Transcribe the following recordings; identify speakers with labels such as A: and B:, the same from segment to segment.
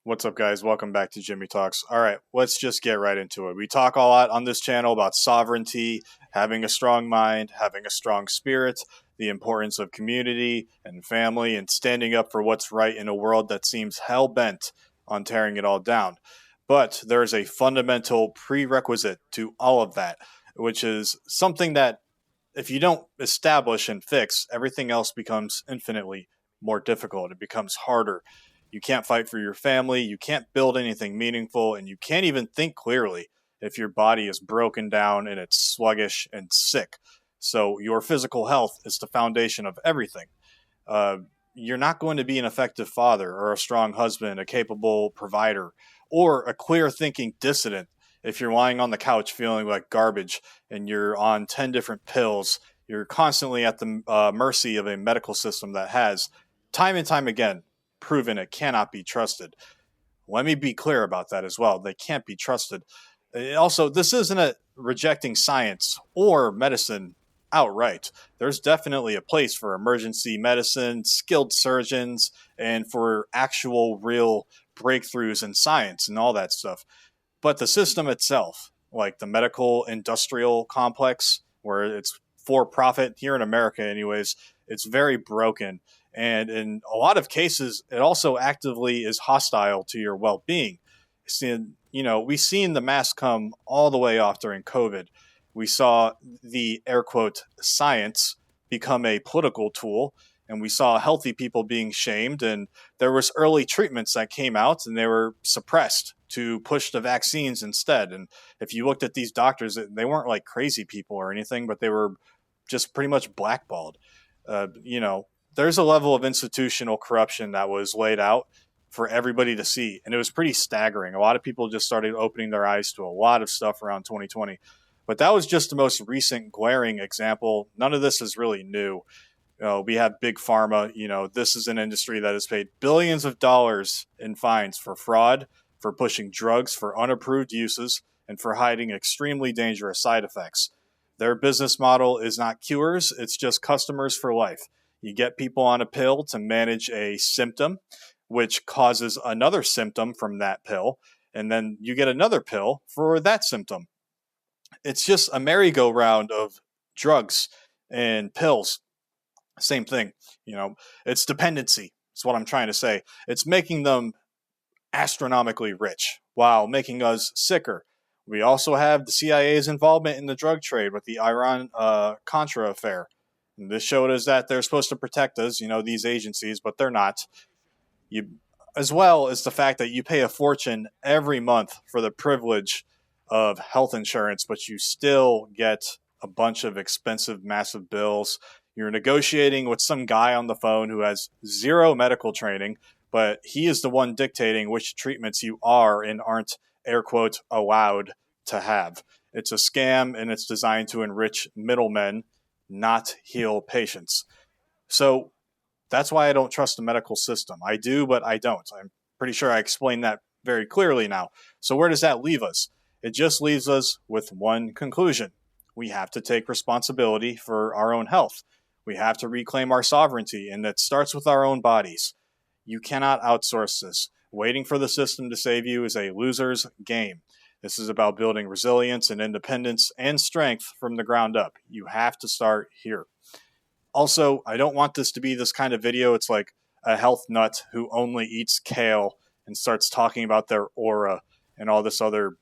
A: What's up, guys? Welcome back to Jimmy Talks. All right, let's just get right into it. We talk a lot on this channel about sovereignty, having a strong mind, having a strong spirit, the importance of community and family, and standing up for what's right in a world that seems hell-bent on tearing it all down. But there's a fundamental prerequisite to all of that, which is something that if you don't establish and fix, everything else becomes infinitely more difficult. It becomes harder. You can't fight for your family. You can't build anything meaningful, and you can't even think clearly if your body is broken down and it's sluggish and sick. So your physical health is the foundation of everything. You're not going to be an effective father or a strong husband, a capable provider, or a clear thinking dissident if you're lying on the couch feeling like garbage and you're on 10 different pills. You're constantly at the mercy of a medical system that has, time and time again, proven it cannot be trusted. Let me be clear about that as well. They can't be trusted. Also, this isn't a rejecting science or medicine outright. There's definitely a place for emergency medicine, skilled surgeons, and for actual real breakthroughs in science and all that stuff. But the system itself, like the medical industrial complex, where it's for profit here in America anyways, it's very broken. And in a lot of cases, it also actively is hostile to your well-being. We've seen the mask come all the way off during COVID. We saw the air quote science become a political tool, and we saw healthy people being shamed. And there was early treatments that came out, and they were suppressed to push the vaccines instead. And if you looked at these doctors, they weren't like crazy people or anything, but they were just pretty much blackballed. There's a level of institutional corruption that was laid out for everybody to see. And it was pretty staggering. A lot of people just started opening their eyes to a lot of stuff around 2020. But that was just the most recent glaring example. None of this is really new. We have big pharma. This is an industry that has paid billions of dollars in fines for fraud, for pushing drugs for unapproved uses, and for hiding extremely dangerous side effects. Their business model is not cures, it's just customers for life. You get people on a pill to manage a symptom, which causes another symptom from that pill, and then you get another pill for that symptom. It's just a merry-go-round of drugs and pills. Same thing. It's dependency. That's what I'm trying to say. It's making them astronomically rich while making us sicker. We also have the CIA's involvement in the drug trade with the Iran-Contra affair. And this showed us that they're supposed to protect us, these agencies, but they're not. As well as the fact that you pay a fortune every month for the privilege of health insurance, but you still get a bunch of expensive, massive bills. You're negotiating with some guy on the phone who has zero medical training, but he is the one dictating which treatments you are and aren't, air quotes, allowed to have. It's a scam, and it's designed to enrich middlemen, not heal patients. So that's why I don't trust the medical system. I do, but I don't. I'm pretty sure I explained that very clearly now. So where does that leave us? It just leaves us with one conclusion. We have to take responsibility for our own health. We have to reclaim our sovereignty, and that starts with our own bodies. You cannot outsource this. Waiting for the system to save you is a loser's game. This is about building resilience and independence and strength from the ground up. You have to start here. Also, I don't want this to be this kind of video. It's like a health nut who only eats kale and starts talking about their aura and all this other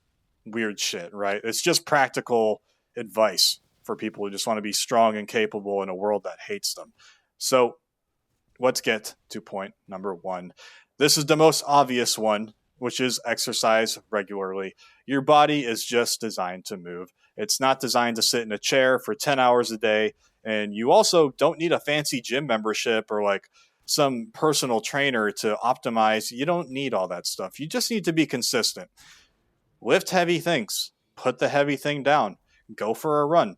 A: weird shit, right? It's just practical advice for people who just want to be strong and capable in a world that hates them. So let's get to point number one. This is the most obvious one, which is exercise regularly. Your body is just designed to move. It's not designed to sit in a chair for 10 hours a day. And you also don't need a fancy gym membership or like some personal trainer to optimize. You don't need all that stuff. You just need to be consistent. Lift heavy things. Put the heavy thing down. Go for a run.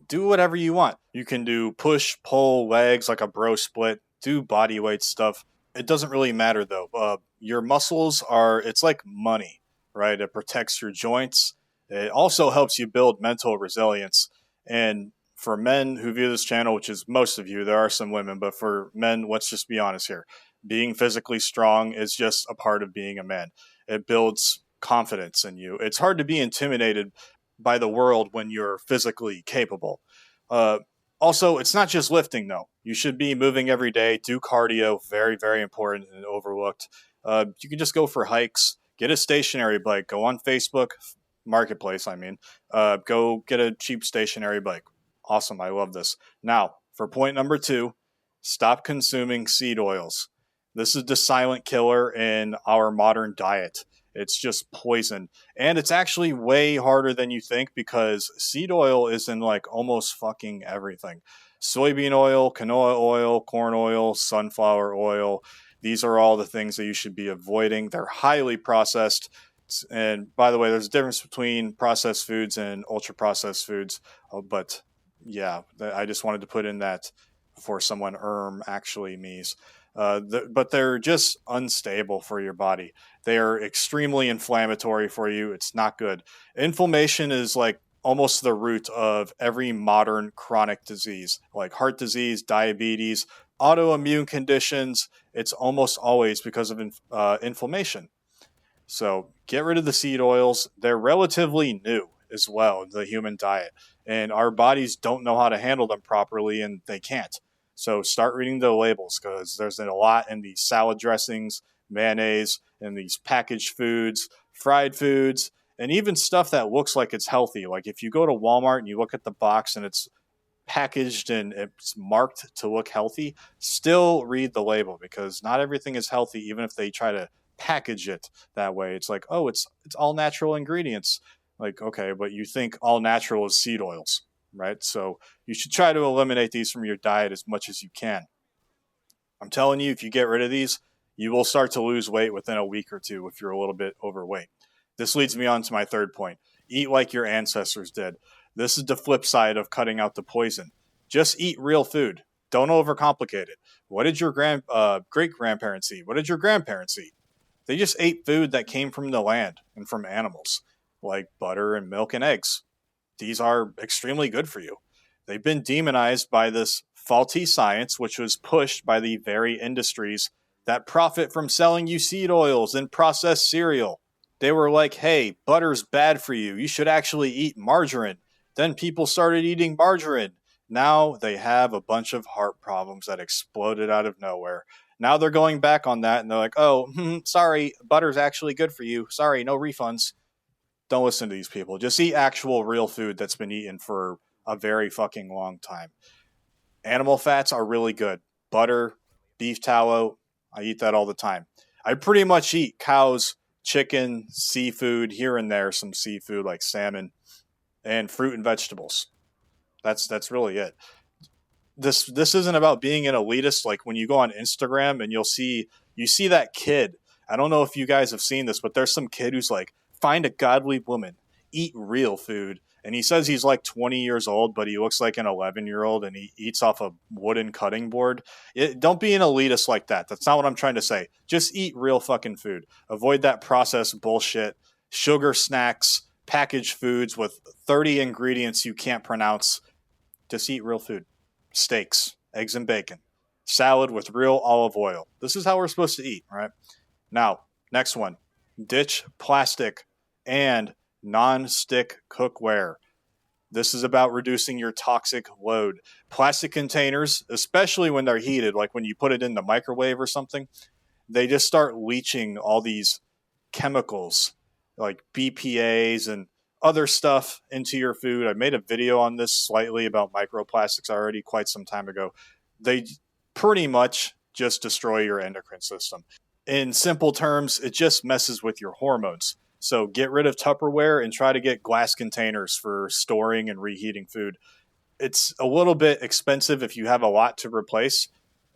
A: Do whatever you want. You can do push, pull, legs like a bro split. Do body weight stuff. It doesn't really matter though. Your muscles it's like money, right? It protects your joints. It also helps you build mental resilience. And for men who view this channel, which is most of you, there are some women, but for men, let's just be honest here. being physically strong is just a part of being a man. It builds confidence in you. It's hard to be intimidated by the world when you're physically capable. Uh, Also, it's not just lifting, though. You should be moving every day, do cardio, very, very important and overlooked. You can just go for hikes, get a stationary bike, go on Facebook Marketplace, go get a cheap stationary bike. Awesome. I love this. Now, for point number 2, stop consuming seed oils. This is the silent killer in our modern diet. It's just poison. And it's actually way harder than you think because seed oil is in like almost fucking everything. Soybean oil, canola oil, corn oil, sunflower oil. These are all the things that you should be avoiding. They're highly processed. And by the way, there's a difference between processed foods and ultra processed foods. But yeah, I just wanted to put in that before someone actually me's. But they're just unstable for your body. They are extremely inflammatory for you. It's not good. Inflammation is like almost the root of every modern chronic disease, like heart disease, diabetes, autoimmune conditions. It's almost always because of inflammation. So get rid of the seed oils. They're relatively new as well in the human diet, and our bodies don't know how to handle them properly, and they can't. So start reading the labels because there's a lot in these salad dressings, mayonnaise, and these packaged foods, fried foods, and even stuff that looks like it's healthy. Like if you go to Walmart and you look at the box and it's packaged and it's marked to look healthy, still read the label because not everything is healthy, even if they try to package it that way. It's like, oh, it's all natural ingredients. Like, okay, but you think all natural is seed oils, right? So you should try to eliminate these from your diet as much as you can. I'm telling you, if you get rid of these, you will start to lose weight within a week or two if you're a little bit overweight. This leads me on to my third point. Eat like your ancestors did. This is the flip side of cutting out the poison. Just eat real food. Don't overcomplicate it. What did your great-grandparents eat? What did your grandparents eat? They just ate food that came from the land and from animals, like butter and milk and eggs. These are extremely good for you. They've been demonized by this faulty science, which was pushed by the very industries that profit from selling you seed oils and processed cereal. They were like, hey, butter's bad for you. You should actually eat margarine. Then people started eating margarine. Now they have a bunch of heart problems that exploded out of nowhere. Now they're going back on that and they're like, oh, sorry, butter's actually good for you. Sorry, no refunds. Don't listen to these people. Just eat actual real food that's been eaten for a very fucking long time. Animal fats are really good. Butter, beef tallow, I eat that all the time. I pretty much eat cows, chicken, seafood, here and there, some seafood like salmon, and fruit and vegetables. That's really it. This isn't about being an elitist. Like when you go on Instagram and you see that kid. I don't know if you guys have seen this, but there's some kid who's like, find a godly woman, eat real food. And he says he's like 20 years old, but he looks like an 11-year-old and he eats off a wooden cutting board. Don't be an elitist like that. That's not what I'm trying to say. Just eat real fucking food. Avoid that processed bullshit, sugar snacks, packaged foods with 30 ingredients you can't pronounce. Just eat real food. Steaks, eggs and bacon, salad with real olive oil. This is how we're supposed to eat, right? Now, next one. Ditch plastic and non-stick cookware. This is about reducing your toxic load. Plastic containers, especially when they're heated, like when you put it in the microwave or something, they just start leaching all these chemicals like BPAs and other stuff into your food. I made a video on this slightly about microplastics already quite some time ago. They pretty much just destroy your endocrine system. In simple terms, it just messes with your hormones. So get rid of Tupperware and try to get glass containers for storing and reheating food. It's a little bit expensive if you have a lot to replace,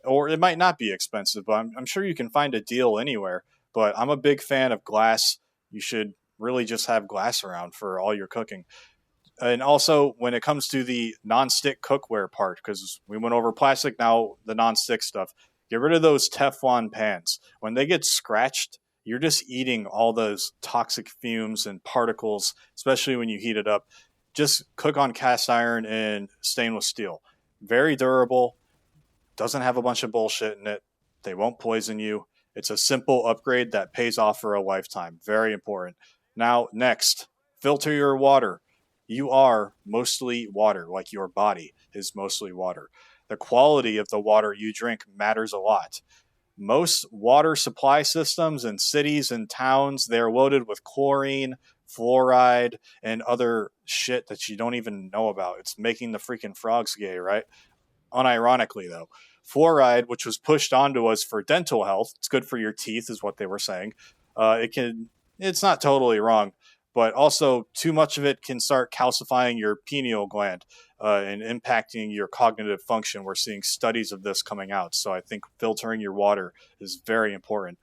A: or it might not be expensive, but I'm sure you can find a deal anywhere. But I'm a big fan of glass. You should really just have glass around for all your cooking. And also, when it comes to the non-stick cookware part, because we went over plastic, now the non-stick stuff, get rid of those Teflon pans. When they get scratched, you're just eating all those toxic fumes and particles, especially when you heat it up. Just cook on cast iron and stainless steel. Very durable, doesn't have a bunch of bullshit in it. They won't poison you. It's a simple upgrade that pays off for a lifetime. Very important. Now, next, filter your water. You are mostly water, like your body is mostly water. The quality of the water you drink matters a lot. Most water supply systems in cities and towns, they're loaded with chlorine, fluoride, and other shit that you don't even know about. It's making the freaking frogs gay, right? Unironically, though, fluoride, which was pushed onto us for dental health, it's good for your teeth, is what they were saying. It's not totally wrong, but also too much of it can start calcifying your pineal gland and impacting your cognitive function. We're seeing studies of this coming out. So I think filtering your water is very important.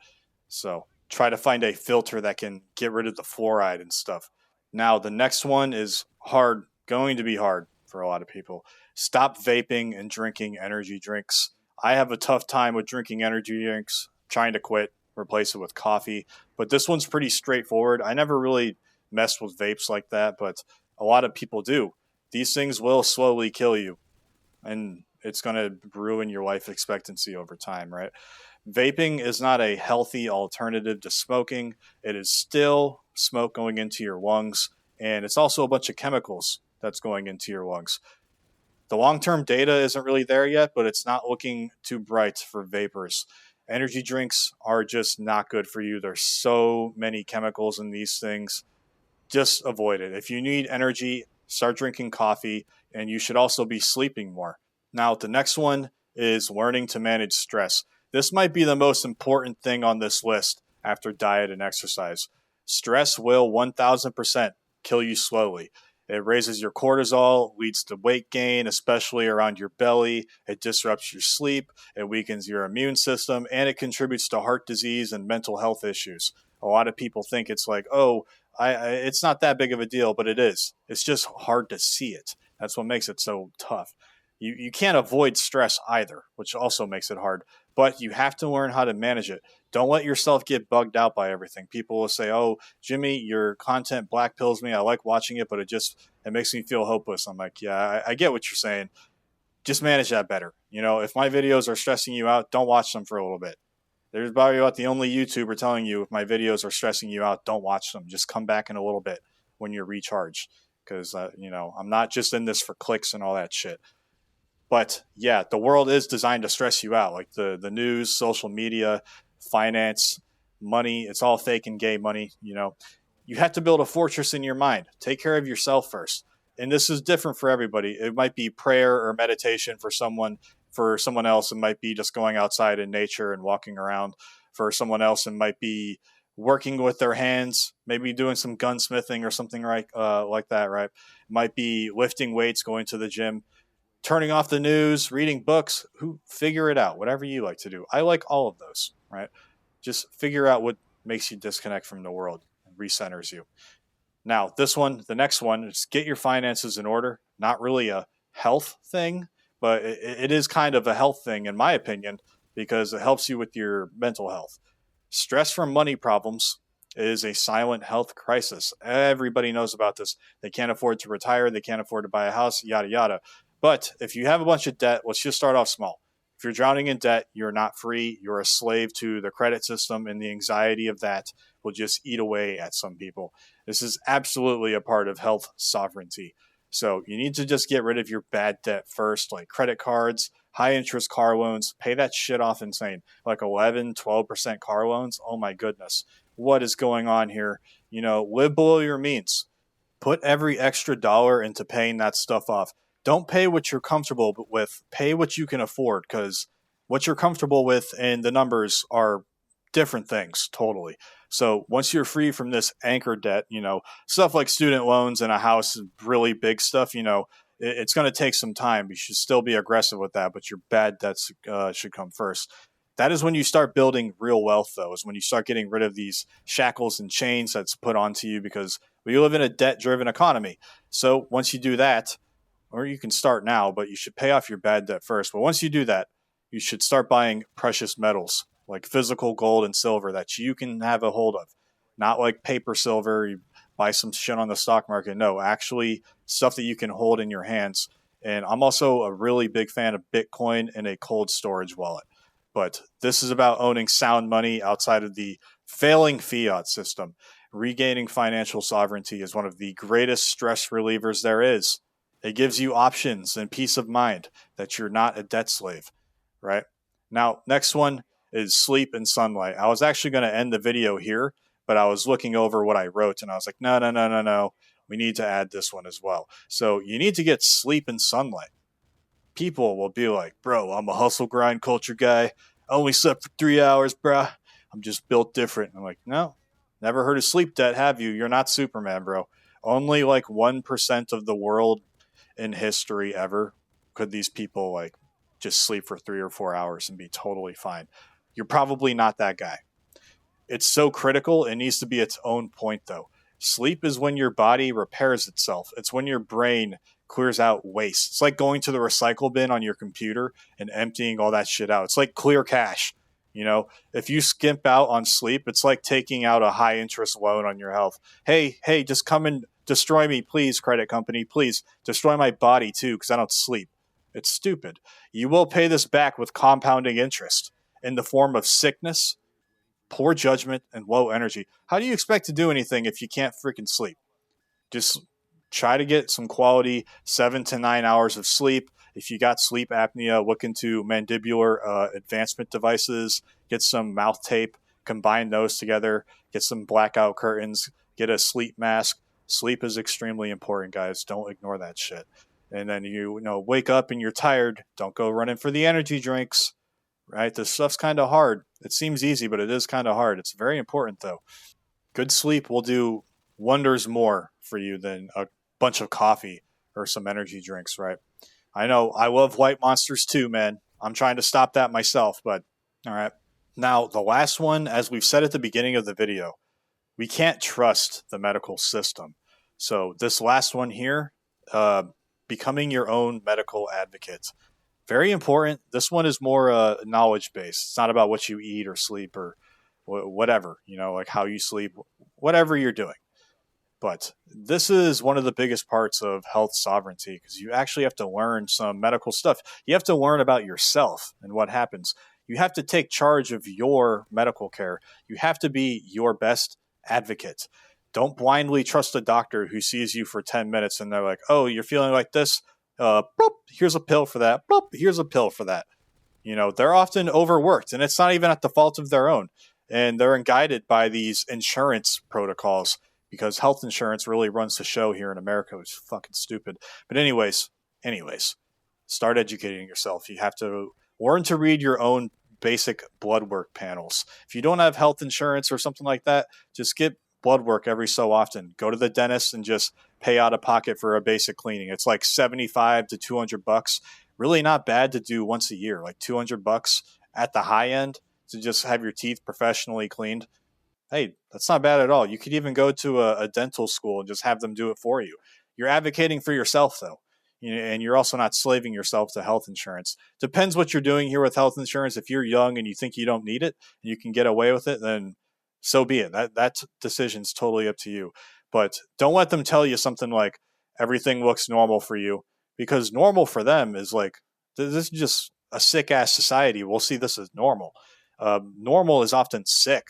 A: So try to find a filter that can get rid of the fluoride and stuff. Now, the next one is hard, going to be hard for a lot of people. Stop vaping and drinking energy drinks. I have a tough time with drinking energy drinks, trying to quit, replace it with coffee. But this one's pretty straightforward. I never really messed with vapes like that, but a lot of people do. These things will slowly kill you, and it's going to ruin your life expectancy over time, right? Vaping is not a healthy alternative to smoking. It is still smoke going into your lungs, and it's also a bunch of chemicals that's going into your lungs. The long-term data isn't really there yet, but it's not looking too bright for vapors. Energy drinks are just not good for you. There's so many chemicals in these things. Just avoid it. If you need energy, start drinking coffee, and you should also be sleeping more. Now, the next one is learning to manage stress. This might be the most important thing on this list after diet and exercise. Stress will 1000% kill you slowly. It raises your cortisol, leads to weight gain, especially around your belly. It disrupts your sleep, it weakens your immune system, and it contributes to heart disease and mental health issues. A lot of people think it's like, oh, it's not that big of a deal, but it is. It's just hard to see it. That's what makes it so tough. You can't avoid stress either, which also makes it hard, but you have to learn how to manage it. Don't let yourself get bugged out by everything. People will say, oh, Jimmy, your content black pills me. I like watching it, but it makes me feel hopeless. I'm like, yeah, I get what you're saying. Just manage that better. If my videos are stressing you out, don't watch them for a little bit. There's probably about the only YouTuber telling you if my videos are stressing you out, don't watch them. Just come back in a little bit when you're recharged. Because, I'm not just in this for clicks and all that shit. But yeah, the world is designed to stress you out. Like the news, social media, finance, money, it's all fake and gay money. You have to build a fortress in your mind. Take care of yourself first. And this is different for everybody. It might be prayer or meditation for someone. For someone else, it might be just going outside in nature and walking around. For someone else, it might be working with their hands, maybe doing some gunsmithing or something like that, right? It might be lifting weights, going to the gym, turning off the news, reading books. Figure it out, whatever you like to do. I like all of those, right? Just figure out what makes you disconnect from the world and recenters you. Now, the next one is get your finances in order. Not really a health thing, but it is kind of a health thing, in my opinion, because it helps you with your mental health. Stress from money problems is a silent health crisis. Everybody knows about this. They can't afford to retire. They can't afford to buy a house, yada, yada. But if you have a bunch of debt, let's just start off small. If you're drowning in debt, you're not free. You're a slave to the credit system, and the anxiety of that will just eat away at some people. This is absolutely a part of health sovereignty. So you need to just get rid of your bad debt first, like credit cards, high interest car loans. Pay that shit off insane. Like 11, 12% car loans. Oh my goodness. What is going on here? Live below your means. Put every extra dollar into paying that stuff off. Don't pay what you're comfortable with. Pay what you can afford, because what you're comfortable with and the numbers are different things totally. So once you're free from this anchor debt, stuff like student loans and a house, really big stuff, it's going to take some time. You should still be aggressive with that, but your bad debts should come first. That is when you start building real wealth, though, is when you start getting rid of these shackles and chains that's put onto you, because we live in a debt-driven economy. So once you do that, or you can start now, but you should pay off your bad debt first. But once you do that, you should start buying precious metals, like physical gold and silver that you can have a hold of. Not like paper silver, you buy some shit on the stock market. No, actually stuff that you can hold in your hands. And I'm also a really big fan of Bitcoin and a cold storage wallet. But this is about owning sound money outside of the failing fiat system. Regaining financial sovereignty is one of the greatest stress relievers there is. It gives you options and peace of mind that you're not a debt slave, right? Now, next one is sleep and sunlight. I was actually going to end the video here, but I was looking over what I wrote and I was like, no. We need to add this one as well. So you need to get sleep and sunlight. People will be like, bro, I'm a hustle grind culture guy. I only slept for 3 hours, bruh. I'm just built different. I'm like, no, never heard of sleep debt, have you? You're not Superman, bro. Only like 1% of the world in history ever could these people like just sleep for 3 or 4 hours and be totally fine. You're probably not that guy. It's so critical. It needs to be its own point, though. Sleep is when your body repairs itself. It's when your brain clears out waste. It's like going to the recycle bin on your computer and emptying all that shit out. It's like clear cash. You know, if you skimp out on sleep, it's like taking out a high interest loan on your health. Hey, just come and destroy me, please, credit company. Please destroy my body too, because I don't sleep. It's stupid. You will pay this back with compounding interest in the form of sickness, poor judgment, and low energy. How do you expect to do anything if you can't freaking sleep? Just try to get some quality 7 to 9 hours of sleep. If you got sleep apnea, look into mandibular advancement devices, get some mouth tape, combine those together, get some blackout curtains, get a sleep mask. Sleep is extremely important, guys. Don't ignore that shit. And then you know, wake up and you're tired. Don't go running for the energy drinks, right? This stuff's kind of hard. It seems easy, but it is kind of hard. It's very important, though. Good sleep will do wonders more for you than a bunch of coffee or some energy drinks, right? I know I love White Monsters too, man. I'm trying to stop that myself, but all right. Now, the last one, as we've said at the beginning of the video, we can't trust the medical system. So this last one here, becoming your own medical advocate. Very important. This one is more knowledge-based. It's not about what you eat or sleep or whatever, you know, like how you sleep, whatever you're doing. But this is one of the biggest parts of health sovereignty because you actually have to learn some medical stuff. You have to learn about yourself and what happens. You have to take charge of your medical care. You have to be your best advocate. Don't blindly trust a doctor who sees you for 10 minutes and they're like, oh, you're feeling like this? Boop, here's a pill for that. Boop, here's a pill for that. You know, they're often overworked and it's not even at the fault of their own. And they're guided by these insurance protocols because health insurance really runs the show here in America. It's fucking stupid. But anyways, start educating yourself. You have to learn to read your own basic blood work panels. If you don't have health insurance or something like that, just get blood work every so often. Go to the dentist and just pay out of pocket for a basic cleaning. It's like $75 to $200. Really not bad to do once a year, like $200 at the high end to just have your teeth professionally cleaned. Hey, that's not bad at all. You could even go to a dental school and just have them do it for you. You're advocating for yourself, though, and you're also not slaving yourself to health insurance. Depends what you're doing here with health insurance. If you're young and you think you don't need it and you can get away with it, then so be it. That decision's totally up to you. But don't let them tell you something like everything looks normal for you, because normal for them is like, this is just a sick-ass society. We'll see this as normal. Normal is often sick.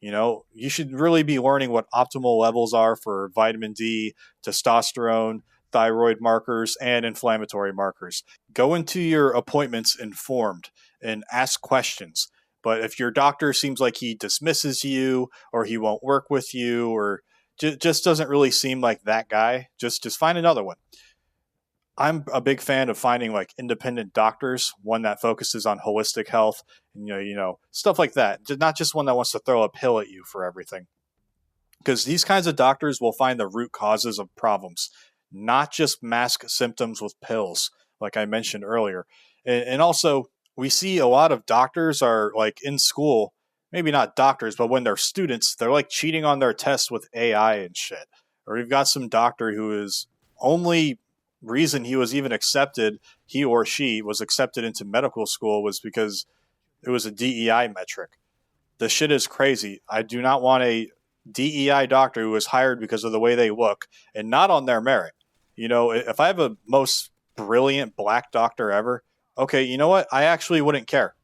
A: You know, you should really be learning what optimal levels are for vitamin D, testosterone, thyroid markers, and inflammatory markers. Go into your appointments informed and ask questions. But if your doctor seems like he dismisses you or he won't work with you or just doesn't really seem like that guy, just find another one. I'm a big fan of finding like independent doctors, one that focuses on holistic health and, you know, stuff like that. Not just one that wants to throw a pill at you for everything. Because these kinds of doctors will find the root causes of problems, not just mask symptoms with pills, like I mentioned earlier. And also, we see a lot of doctors are like in school, maybe not doctors, but when they're students, they're like cheating on their tests with AI and shit. Or we've got some doctor who is only reason he was even accepted, he or she was accepted into medical school was because it was a DEI metric. The shit is crazy. I do not want a DEI doctor who is hired because of the way they look and not on their merit. You know, if I have a most brilliant black doctor ever, okay, you know what? I actually wouldn't care.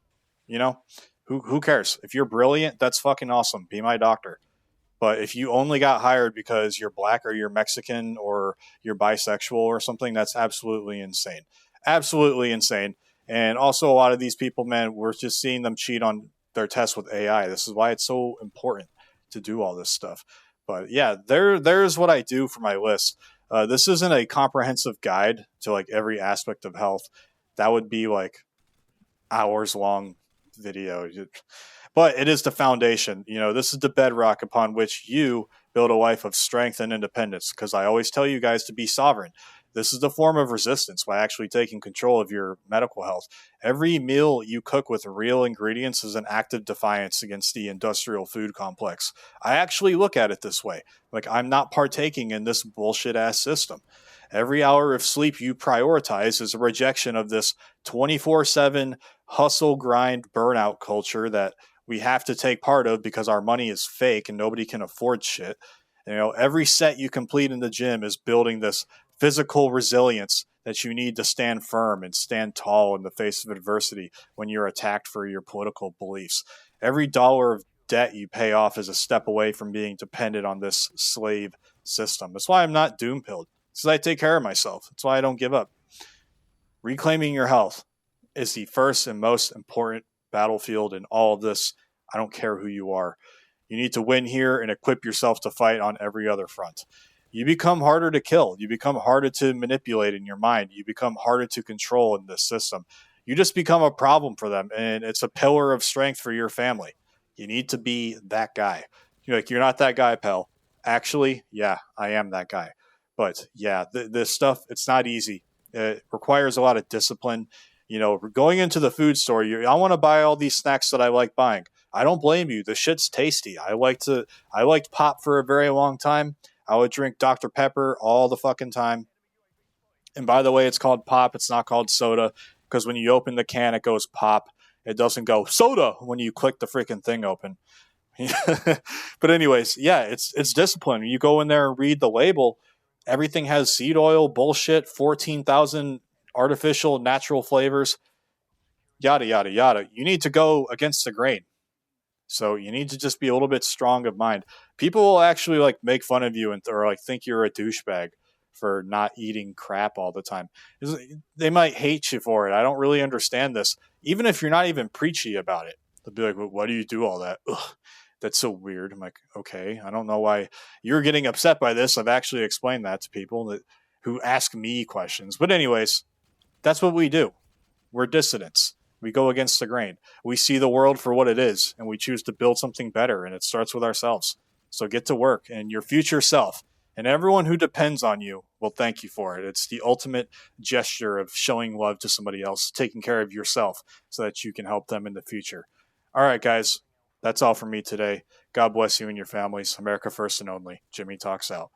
A: You know, who cares? If you're brilliant, that's fucking awesome. Be my doctor. But if you only got hired because you're black or you're Mexican or you're bisexual or something, that's absolutely insane. Absolutely insane. And also, a lot of these people, man, we're just seeing them cheat on their tests with AI. This is why it's so important to do all this stuff. But yeah, there's what I do for my list. This isn't a comprehensive guide to like every aspect of health. That would be like hours long video. But it is the foundation. You know, this is the bedrock upon which you build a life of strength and independence. Because I always tell you guys to be sovereign. This is the form of resistance by actually taking control of your medical health. Every meal you cook with real ingredients is an act of defiance against the industrial food complex. I actually look at it this way. Like, I'm not partaking in this bullshit ass system. Every hour of sleep you prioritize is a rejection of this 24/7 hustle, grind, burnout culture that we have to take part of because our money is fake and nobody can afford shit. You know, every set you complete in the gym is building this physical resilience that you need to stand firm and stand tall in the face of adversity when you're attacked for your political beliefs. Every dollar of debt you pay off is a step away from being dependent on this slave system. That's why I'm not doom pilled. Because I take care of myself. That's why I don't give up. Reclaiming your health is the first and most important battlefield in all of this. I don't care who you are. You need to win here and equip yourself to fight on every other front. You become harder to kill. You become harder to manipulate in your mind. You become harder to control in this system. You just become a problem for them, and it's a pillar of strength for your family. You need to be that guy. You're like, you're not that guy, pal. Actually, yeah, I am that guy. But yeah, this stuff, it's not easy. It requires a lot of discipline. You know, going into the food store, I want to buy all these snacks that I like buying. I don't blame you. The shit's tasty. I liked pop for a very long time. I would drink Dr. Pepper all the fucking time. And by the way, it's called pop. It's not called soda because when you open the can, it goes pop. It doesn't go soda when you click the freaking thing open. But anyways, yeah, it's discipline. You go in there and read the label. Everything has seed oil, bullshit, 14,000 artificial natural flavors, yada, yada, yada. You need to go against the grain. So you need to just be a little bit strong of mind. People will actually like make fun of you or like think you're a douchebag for not eating crap all the time. They might hate you for it. I don't really understand this. Even if you're not even preachy about it, they'll be like, well, why do you do all that? Ugh, that's so weird. I'm like, okay, I don't know why you're getting upset by this. I've actually explained that to people who ask me questions. But anyways, that's what we do. We're dissidents. We go against the grain. We see the world for what it is, and we choose to build something better, and it starts with ourselves. So get to work, and your future self and everyone who depends on you will thank you for it. It's the ultimate gesture of showing love to somebody else, taking care of yourself so that you can help them in the future. All right, guys, that's all from me today. God bless you and your families. America first and only. Jimmy Talks out.